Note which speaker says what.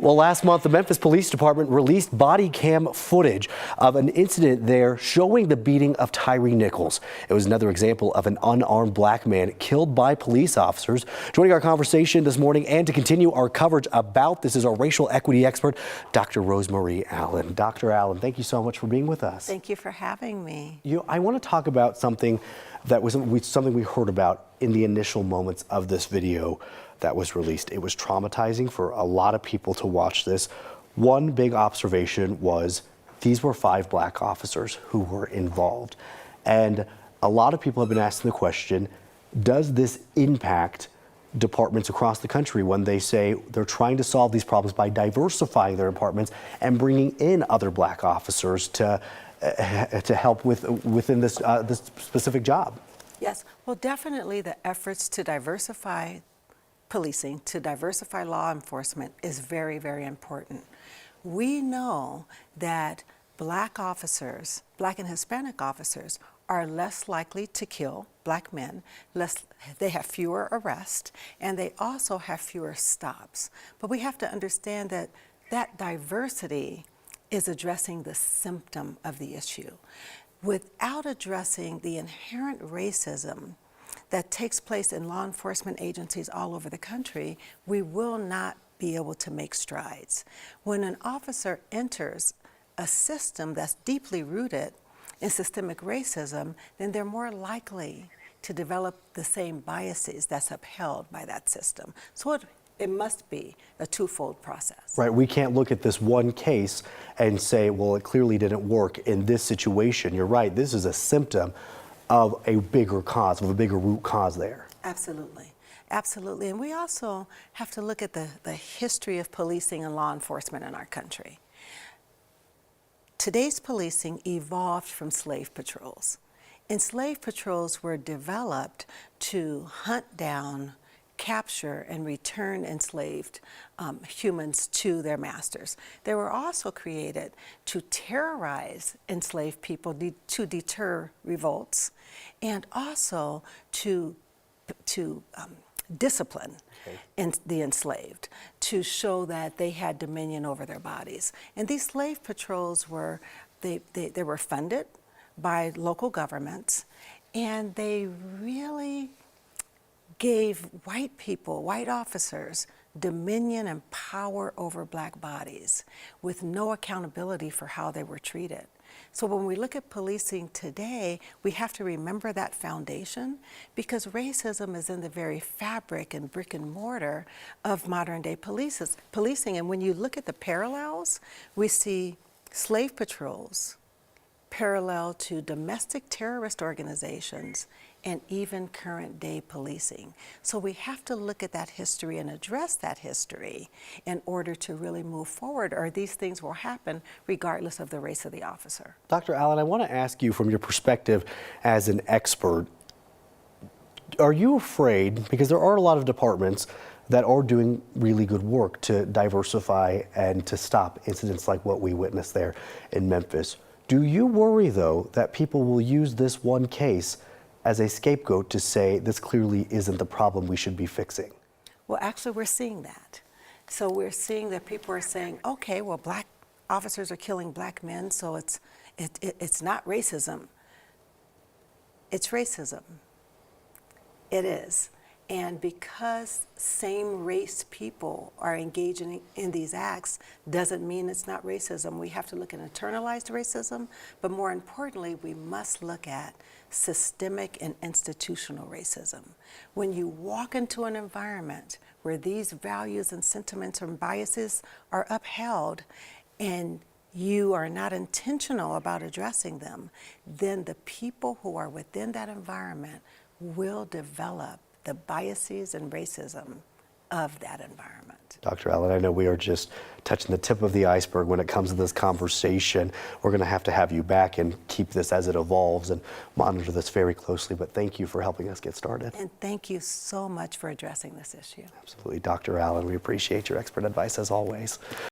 Speaker 1: Well, last month, the Memphis Police Department released body cam footage of an incident there showing the beating of Tyre Nichols. It was another example of an unarmed black man killed by police officers. Joining our conversation this morning and to continue our coverage about this is our racial equity expert, Dr. Rosemarie Allen. Dr. Allen, thank you so much for being with us.
Speaker 2: Thank you for having me.
Speaker 1: I want to talk about something that was something we heard about in the initial moments of this video that was released. It was traumatizing for a lot of people to watch this. One big observation was these were 5 black officers who were involved. And a lot of people have been asking the question, does this impact departments across the country when they say they're trying to solve these problems by diversifying their departments and bringing in other black officers to help within this specific job?
Speaker 2: Yes, well, definitely the efforts to diversify policing, to diversify law enforcement is very, very important. We know that black officers, black and Hispanic officers, are less likely to kill black men, they have fewer arrests, and they also have fewer stops. But we have to understand that that diversity is addressing the symptom of the issue. Without addressing the inherent racism that takes place in law enforcement agencies all over the country, we will not be able to make strides. When an officer enters a system that's deeply rooted in systemic racism, then they're more likely to develop the same biases that's upheld by that system. So it must be a twofold process.
Speaker 1: Right, we can't look at this one case and say, well, it clearly didn't work in this situation. You're right, this is a symptom of a bigger cause, of a bigger root cause there.
Speaker 2: Absolutely, absolutely. And we also have to look at the history of policing and law enforcement in our country. Today's policing evolved from slave patrols. And slave patrols were developed to hunt down, capture, and return enslaved humans to their masters. They were also created to terrorize enslaved people, to deter revolts, and also to discipline the enslaved, to show that they had dominion over their bodies. And these slave patrols were, they were funded by local governments, and they really gave white people, white officers, dominion and power over black bodies with no accountability for how they were treated. So when we look at policing today, we have to remember that foundation, because racism is in the very fabric and brick and mortar of modern day policing. And when you look at the parallels, we see slave patrols parallel to domestic terrorist organizations and even current day policing. So we have to look at that history and address that history in order to really move forward, or these things will happen regardless of the race of the officer.
Speaker 1: Dr. Allen, I want to ask you from your perspective as an expert, are you afraid, because there are a lot of departments that are doing really good work to diversify and to stop incidents like what we witnessed there in Memphis. Do you worry, though, that people will use this one case as a scapegoat to say this clearly isn't the problem we should be fixing?
Speaker 2: Well, actually, we're seeing that. So we're seeing that people are saying, okay, well, black officers are killing black men, so it's not racism. It's racism. It is. And because same race people are engaging in these acts doesn't mean it's not racism. We have to look at internalized racism, but more importantly, we must look at systemic and institutional racism. When you walk into an environment where these values and sentiments and biases are upheld and you are not intentional about addressing them, then the people who are within that environment will develop the biases and racism of that environment.
Speaker 1: Dr. Allen, I know we are just touching the tip of the iceberg when it comes to this conversation. We're going to have you back and keep this as it evolves and monitor this very closely, but thank you for helping us get started.
Speaker 2: And thank you so much for addressing this issue.
Speaker 1: Absolutely. Dr. Allen, we appreciate your expert advice as always.